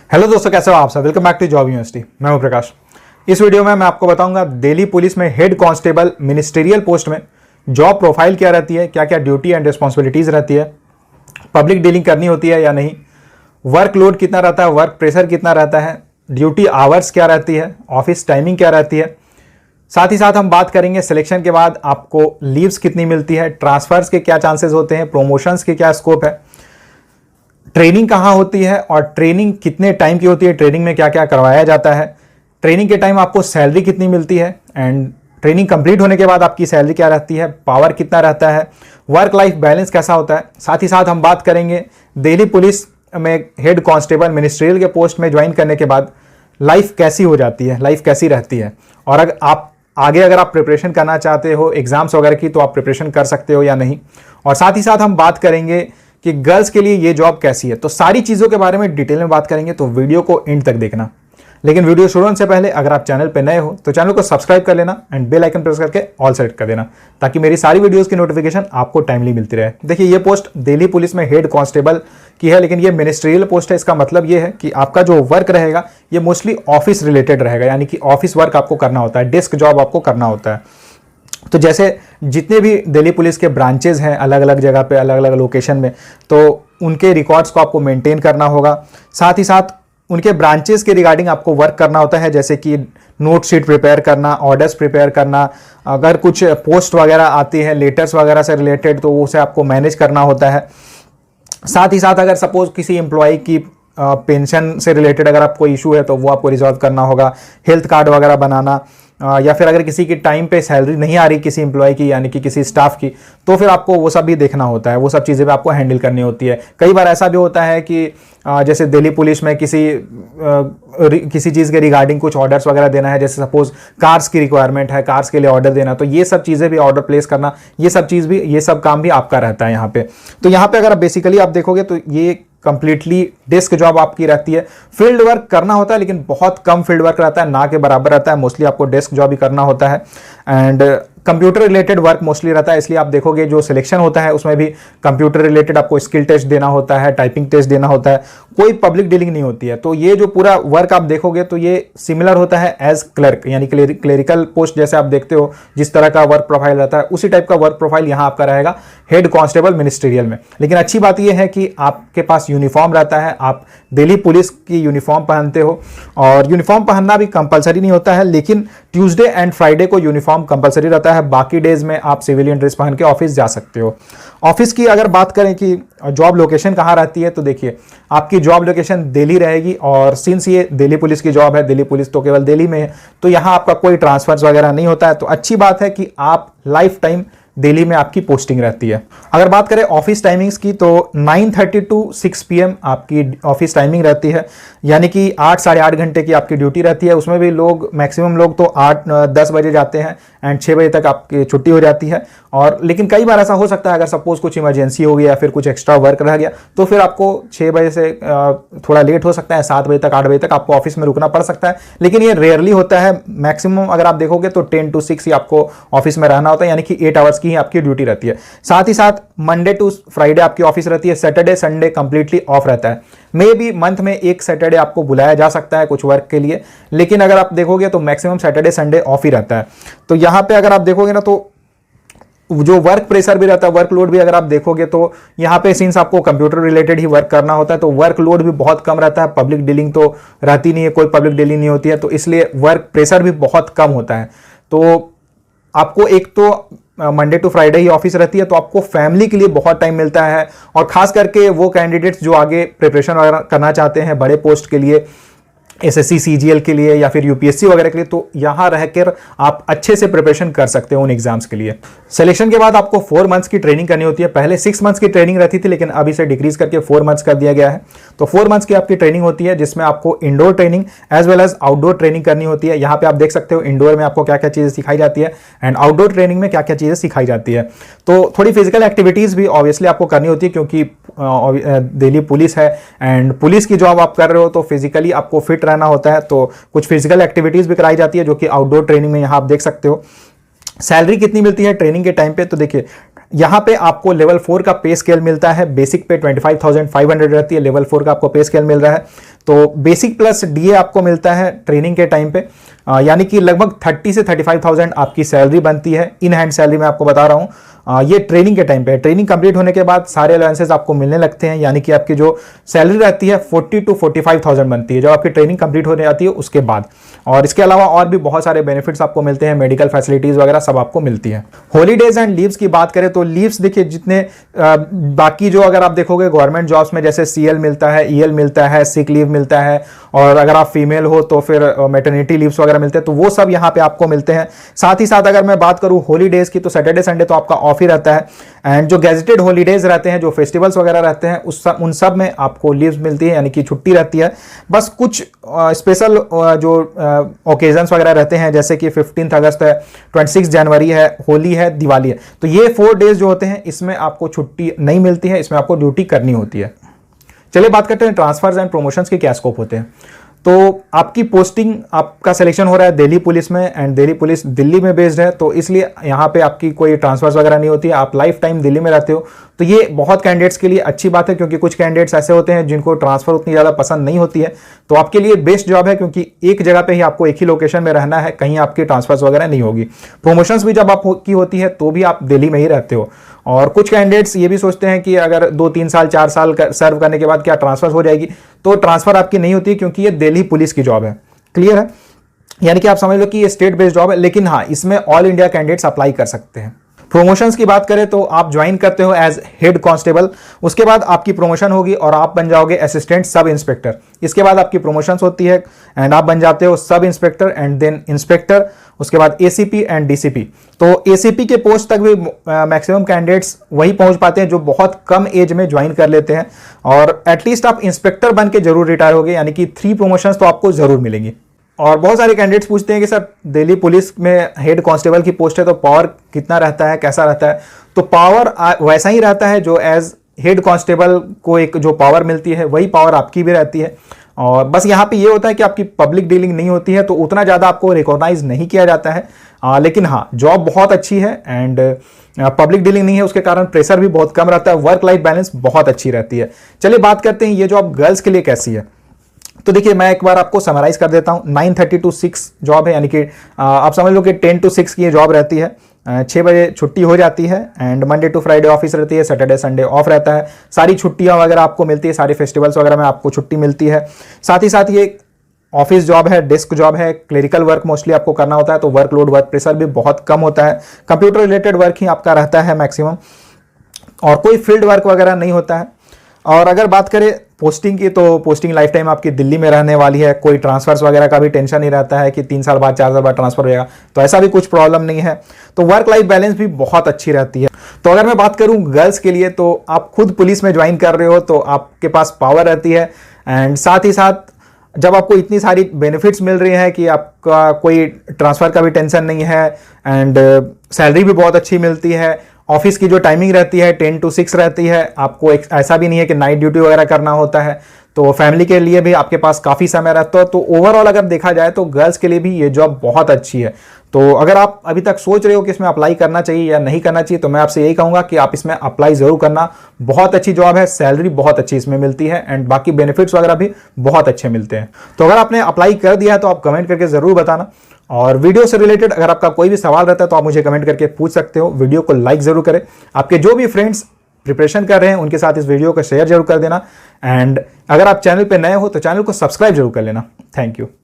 Hello दोस्तों, कैसे हो आप सब। Welcome back to job university. मैं हूं प्रकाश। इस वीडियो में मैं आपको बताऊंगा दिल्ली पुलिस में हेड कांस्टेबल मिनिस्ट्रियल पोस्ट में जॉब प्रोफाइल क्या रहती है, क्या क्या ड्यूटी एंड रिस्पॉन्सिबिलिटीज रहती है, पब्लिक डीलिंग करनी होती है या नहीं, वर्कलोड कितना रहता है, वर्क प्रेशर कितना रहता है, ड्यूटी आवर्स क्या रहती है, ऑफिस टाइमिंग क्या रहती है। साथ ही साथ हम बात करेंगे सिलेक्शन के बाद आपको लीव्स कितनी मिलती है, ट्रांसफर्स के क्या चांसेस होते हैं, प्रोमोशंस के क्या स्कोप है, ट्रेनिंग कहाँ होती है और ट्रेनिंग कितने टाइम की होती है, ट्रेनिंग में क्या क्या करवाया जाता है, ट्रेनिंग के टाइम आपको सैलरी कितनी मिलती है एंड ट्रेनिंग कंप्लीट होने के बाद आपकी सैलरी क्या रहती है, पावर कितना रहता है, वर्क लाइफ बैलेंस कैसा होता है। साथ ही साथ हम बात करेंगे दिल्ली पुलिस में हेड कांस्टेबल मिनिस्ट्रियल के पोस्ट में ज्वाइन करने के बाद लाइफ कैसी हो जाती है, लाइफ कैसी रहती है, और अगर आप प्रिपरेशन करना चाहते हो एग्जाम्स वगैरह की तो आप प्रिपरेशन कर सकते हो या नहीं। और साथ ही साथ हम बात करेंगे कि गर्ल्स के लिए ये जॉब कैसी है। तो सारी चीज़ों के बारे में डिटेल में बात करेंगे, तो वीडियो को एंड तक देखना। लेकिन वीडियो शुरू होने से पहले अगर आप चैनल पर नए हो तो चैनल को सब्सक्राइब कर लेना एंड बेल आइकन प्रेस करके ऑल सेलेक्ट कर देना, ताकि मेरी सारी वीडियोस की नोटिफिकेशन आपको टाइमली मिलती रहे। देखिए, ये पोस्ट दिल्ली पुलिस में हेड कांस्टेबल की है, लेकिन ये मिनिस्ट्रियल पोस्ट है। इसका मतलब ये है कि आपका जो वर्क रहेगा ये मोस्टली ऑफिस रिलेटेड रहेगा, यानी कि ऑफिस वर्क आपको करना होता है, डेस्क जॉब आपको करना होता है। तो जैसे जितने भी दिल्ली पुलिस के ब्रांचेज हैं अलग अलग जगह पे, अलग अलग लोकेशन में, तो उनके रिकॉर्ड्स को आपको मेंटेन करना होगा। साथ ही साथ उनके ब्रांचेस के रिगार्डिंग आपको वर्क करना होता है, जैसे कि नोट शीट प्रिपेयर करना, ऑर्डर्स प्रिपेयर करना, अगर कुछ पोस्ट वगैरह आती है लेटर्स वगैरह से रिलेटेड तो उसे आपको मैनेज करना होता है। साथ ही साथ अगर सपोज किसी एम्प्लॉय की पेंशन से रिलेटेड अगर आपको इशू है तो वो आपको रिजॉल्व करना होगा, हेल्थ कार्ड वगैरह बनाना, या फिर अगर किसी की टाइम पे सैलरी नहीं आ रही किसी एम्प्लॉय की, यानी कि किसी स्टाफ की, तो फिर आपको वो सब भी देखना होता है, वो सब चीज़ें भी आपको हैंडल करनी होती है। कई बार ऐसा भी होता है कि जैसे दिल्ली पुलिस में किसी चीज़ के रिगार्डिंग कुछ ऑर्डर्स वगैरह देना है, जैसे सपोज कार्स की रिक्वायरमेंट है, कार्स के लिए ऑर्डर देना, तो ये सब चीज़ें भी ऑर्डर प्लेस करना, ये सब काम भी आपका रहता है यहाँ पे। तो यहाँ पे अगर बेसिकली आप देखोगे तो ये कंप्लीटली डेस्क जॉब आपकी रहती है। फील्ड वर्क करना होता है लेकिन बहुत कम फील्ड वर्क रहता है, ना के बराबर रहता है। मोस्टली आपको डेस्क जॉब ही करना होता है and computer related work mostly रहता है। इसलिए आप देखोगे जो सिलेक्शन होता है उसमें भी कंप्यूटर रिलेटेड आपको स्किल टेस्ट देना होता है, टाइपिंग टेस्ट देना होता है, कोई पब्लिक डीलिंग नहीं होती है। तो ये जो पूरा वर्क आप देखोगे तो ये सिमिलर होता है एज क्लर्क, यानी क्लेरिकल पोस्ट जैसे आप देखते हो जिस तरह का वर्क प्रोफाइल रहता है, उसी टाइप का वर्क प्रोफाइल यहाँ आपका रहेगा हेड कांस्टेबल मिनिस्ट्रियल में। लेकिन अच्छी बात यह है कि आपके पास यूनिफॉर्म रहता है, आप दिल्ली पुलिस की यूनिफॉर्म पहनते हो, और यूनिफॉर्म पहनना भी कंपलसरी नहीं होता है, लेकिन ट्यूसडे एंड फ्राइडे को यूनिफॉर्म कंपलसरी रहता है। बाकी डेज में आप सिविलियन ड्रेस पहन के ऑफिस जा सकते हो। ऑफिस की अगर बात करें कि जॉब लोकेशन कहाँ रहती है, तो देखिए आपकी जॉब लोकेशन दिल्ली रहेगी, और सिंस ये दिल्ली पुलिस की जॉब है, दिल्ली पुलिस तो केवल दिल्ली में है, तो यहाँ आपका कोई ट्रांसफर्स वगैरह नहीं होता है। तो अच्छी बात है कि आप लाइफ टाइम दिल्ली में आपकी पोस्टिंग रहती है। अगर बात करें ऑफिस टाइमिंग्स की तो 9:30 टू 6 PM आपकी ऑफिस टाइमिंग रहती है, यानी कि 8 साढ़े 8 घंटे की आपकी ड्यूटी रहती है। उसमें भी मैक्सिमम लोग तो 8-10 बजे जाते हैं एंड 6 बजे तक आपकी छुट्टी हो जाती है। और लेकिन कई बार ऐसा हो सकता है अगर सपोज कुछ इमरजेंसी हो गया या फिर कुछ एक्स्ट्रा वर्क रह गया तो फिर आपको 6 बजे से थोड़ा लेट हो सकता है, 7 बजे तक 8 बजे तक आपको ऑफिस में रुकना पड़ सकता है। लेकिन ये रेयरली होता है, मैक्सिमम अगर आप देखोगे तो 10 to 6 ही आपको ऑफिस में रहना होता है, यानी कि 8 आवर्स की ही आपकी ड्यूटी रहती है। साथ ही साथ मंडे टू फ्राइडे आपकी ऑफिस रहती है, सैटरडे संडे कंप्लीटली ऑफ रहता है। मे बी मंथ में एक सैटरडे आपको बुलाया जा सकता है कुछ वर्क के लिए, लेकिन अगर आप देखोगे तो मैक्सिमम सैटरडे संडे ऑफ ही रहता है। तो यहाँ पे अगर आप देखोगे ना तो जो वर्क प्रेशर भी रहता है, वर्कलोड भी अगर आप देखोगे तो यहाँ पे सिंस आपको कंप्यूटर रिलेटेड ही वर्क करना होता है तो वर्कलोड भी बहुत कम रहता है। पब्लिक डीलिंग तो रहती नहीं है, कोई पब्लिक डीलिंग नहीं होती है, तो इसलिए वर्क प्रेशर भी बहुत कम होता है। तो आपको एक तो मंडे टू फ्राइडे ही ऑफिस रहती है, तो आपको फैमिली के लिए बहुत टाइम मिलता है, और खास करके वो कैंडिडेट्स जो आगे प्रिपरेशन वगैरह करना चाहते हैं बड़े पोस्ट के लिए, SSC CGL के लिए या फिर UPSC वगैरह के लिए, तो यहाँ रहकर आप अच्छे से प्रिपरेशन कर सकते हो उन एग्जाम्स के लिए। सिलेक्शन के बाद आपको 4 मंथ्स की ट्रेनिंग करनी होती है। पहले 6 मंथ्स की ट्रेनिंग रहती थी, लेकिन अब इसे डिक्रीज करके 4 मंथ्स कर दिया गया है। तो 4 मंथ्स की आपकी ट्रेनिंग होती है, जिसमें आपको indoor training as well as outdoor training करनी होती है। यहाँ पे आप देख सकते हो इंडोर में आपको क्या क्या चीज़ें सिखाई जाती है एंड आउटडोर ट्रेनिंग में क्या क्या चीज़ें सिखाई जाती है। तो थोड़ी फिजिकल एक्टिविटीज़ भी ऑब्वियसली आपको करनी होती है, क्योंकि दिल्ली पुलिस है एंड पुलिस की जॉब आप कर रहे हो, तो फिजिकली आपको फिट रहना होता है। तो कुछ फिजिकल एक्टिविटीज भी कराई जाती है, जो कि आउटडोर ट्रेनिंग में यहां आप देख सकते हो। सैलरी कितनी मिलती है ट्रेनिंग के टाइम पे, तो देखिए यहाँ पे आपको लेवल 4 का पे स्केल मिलता है। बेसिक पे 25,500 रहती है, लेवल 4 का आपको पे स्केल मिल रहा है। तो बेसिक प्लस डीए आपको मिलता है ट्रेनिंग के टाइम पे, यानी कि लगभग 30 से 35,000 आपकी सैलरी बनती है। इन हैंड सैलरी मैं आपको बता रहा हूँ, ये ट्रेनिंग के टाइम पे। ट्रेनिंग कंप्लीट होने के बाद सारे अलाउंसेस आपको मिलने लगते हैं, यानी कि आपकी जो सैलरी रहती है 40 to 45,000 बनती है जब आपकी ट्रेनिंग कंप्लीट होने जाती है उसके बाद। और इसके अलावा और भी बहुत सारे बेनिफिट्स आपको मिलते हैं, मेडिकल फैसिलिटीज वगैरह सब आपको मिलती है। हॉलीडेज एंड लीव्स की बात करें तो लीव्स देखिए, जितने बाकी जो अगर आप देखोगे गवर्नमेंट जॉब्स में जैसे सीएल मिलता है, ईएल मिलता है, सिक लीव मिलता है, और अगर आप फीमेल हो तो फिर मैटरनिटी लीव्स वगैरह मिलते हैं, तो वो सब यहाँ पे आपको मिलते हैं। साथ ही साथ अगर मैं बात करूँ हॉलीडेज की तो सैटरडे संडे तो आपका ऑफ ही रहता है, एंड जो गैजेटेड हॉलीडेज रहते हैं, जो फेस्टिवल्स वगैरह रहते हैं, उन सब में आपको लीव्स मिलती है, यानी कि छुट्टी रहती है। बस कुछ स्पेशल जो ओकेजन्स वगैरह रहते हैं, जैसे कि 15 अगस्त है, 26 जनवरी है, होली है, दिवाली है, तो ये 4 डेज जो होते हैं इसमें आपको छुट्टी नहीं मिलती है, इसमें आपको ड्यूटी करनी होती है। चलिए बात करते हैं ट्रांसफर्स एंड प्रमोशंस के क्या स्कोप होते हैं। तो आपकी पोस्टिंग, आपका सिलेक्शन हो रहा है दिल्ली पुलिस में, एंड दिल्ली पुलिस दिल्ली में बेस्ड है, तो इसलिए यहाँ पे आपकी कोई ट्रांसफर्स वगैरह नहीं होती है, आप लाइफ टाइम दिल्ली में रहते हो। तो ये बहुत कैंडिडेट्स के लिए अच्छी बात है, क्योंकि कुछ कैंडिडेट्स ऐसे होते हैं जिनको ट्रांसफर उतनी ज़्यादा पसंद नहीं होती है, तो आपके लिए बेस्ट जॉब है, क्योंकि एक जगह पे ही आपको एक ही लोकेशन में रहना है, कहीं आपकी ट्रांसफर्स वगैरह नहीं होगी। प्रमोशंस भी जब आपकी होती है तो भी आप दिल्ली में ही रहते हो। और कुछ कैंडिडेट्स ये भी सोचते हैं कि अगर 2-3 साल 4 साल सर्व करने के बाद क्या ट्रांसफर हो जाएगी, तो ट्रांसफर आपकी नहीं होती, क्योंकि ये दिल्ली पुलिस की जॉब है। क्लियर है, यानी कि आप समझ लो कि ये स्टेट बेस्ड जॉब है, लेकिन हाँ, इसमें ऑल इंडिया कैंडिडेट्स अप्लाई कर सकते हैं। प्रमोशंस की बात करें तो आप ज्वाइन करते हो एज हेड कांस्टेबल, उसके बाद आपकी प्रमोशन होगी और आप बन जाओगे असिस्टेंट सब इंस्पेक्टर। इसके बाद आपकी प्रमोशंस होती है एंड आप बन जाते हो sub inspector and then inspector, उसके बाद एसीपी एंड डीसीपी। तो एसीपी के पोस्ट तक भी मैक्सिमम कैंडिडेट्स वही पहुंच पाते हैं जो बहुत कम एज में ज्वाइन कर लेते हैं, और एटलीस्ट आप इंस्पेक्टर बन के जरूर रिटायर होगे, यानी कि 3 प्रमोशंस तो आपको जरूर मिलेंगी। और बहुत सारे कैंडिडेट्स पूछते हैं कि सर दिल्ली पुलिस में हेड कांस्टेबल की पोस्ट है तो पावर कितना रहता है, कैसा रहता है। तो पावर वैसा ही रहता है जो एज हेड कांस्टेबल को एक जो पावर मिलती है वही पावर आपकी भी रहती है। और बस यहाँ पे ये होता है कि आपकी पब्लिक डीलिंग नहीं होती है, तो उतना ज़्यादा आपको रिकॉग्नाइज नहीं किया जाता है। लेकिन हाँ, जॉब बहुत अच्छी है एंड पब्लिक डीलिंग नहीं है, उसके कारण प्रेशर भी बहुत कम रहता है, वर्क लाइफ बैलेंस बहुत अच्छी रहती है। चलिए बात करते हैं ये जॉब गर्ल्स के लिए कैसी है। तो देखिए, मैं एक बार आपको समराइज कर देता हूँ। 9:30 to 6 जॉब है, यानी कि आप समझ लो कि 10 to 6 की ये जॉब रहती है। 6 बजे छुट्टी हो जाती है and Monday to Friday office रहती है, सैटरडे संडे ऑफ रहता है। सारी छुट्टियां वगैरह आपको मिलती है, सारे फेस्टिवल्स वगैरह में आपको छुट्टी मिलती है। साथ ही साथ ये ऑफिस जॉब है, डेस्क जॉब है, क्लरिकल वर्क मोस्टली आपको करना होता है, तो वर्कलोड, वर्क प्रेशर भी बहुत कम होता है। कंप्यूटर रिलेटेड वर्क ही आपका रहता है मैक्सिमम, और कोई फील्ड वर्क वगैरह नहीं होता है। और अगर बात करें पोस्टिंग की, तो पोस्टिंग लाइफ टाइम आपकी दिल्ली में रहने वाली है। कोई ट्रांसफर्स वगैरह का भी टेंशन नहीं रहता है कि 3 साल बाद 4 साल बाद ट्रांसफर हो जाएगा, तो ऐसा भी कुछ प्रॉब्लम नहीं है। तो वर्क लाइफ बैलेंस भी बहुत अच्छी रहती है। तो अगर मैं बात करूं गर्ल्स के लिए, तो आप खुद पुलिस में ज्वाइन कर रहे हो तो आपके पास पावर रहती है, एंड साथ ही साथ जब आपको इतनी सारी बेनिफिट्स मिल रही है कि आपका कोई ट्रांसफ़र का भी टेंशन नहीं है, एंड सैलरी भी बहुत अच्छी मिलती है। ऑफिस की जो टाइमिंग रहती है 10 to 6 रहती है, आपको ऐसा भी नहीं है कि नाइट ड्यूटी वगैरह करना होता है, तो फैमिली के लिए भी आपके पास काफ़ी समय रहता है। तो ओवरऑल अगर देखा जाए तो गर्ल्स के लिए भी ये जॉब बहुत अच्छी है। तो अगर आप अभी तक सोच रहे हो कि इसमें अप्लाई करना चाहिए या नहीं करना चाहिए, तो मैं आपसे यही कहूँगा कि आप इसमें अप्लाई ज़रूर करना। बहुत अच्छी जॉब है, सैलरी बहुत अच्छी इसमें मिलती है, एंड बाकी बेनिफिट्स वगैरह भी बहुत अच्छे मिलते हैं। तो अगर आपने अप्लाई कर दिया है तो आप कमेंट करके ज़रूर बताना। और वीडियो से रिलेटेड अगर आपका कोई भी सवाल रहता है तो आप मुझे कमेंट करके पूछ सकते हो। वीडियो को लाइक ज़रूर करें, आपके जो भी फ्रेंड्स प्रिपरेशन कर रहे हैं उनके साथ इस वीडियो को शेयर जरूर कर देना, एंड अगर आप चैनल पे नए हो तो चैनल को सब्सक्राइब जरूर कर लेना। Thank you.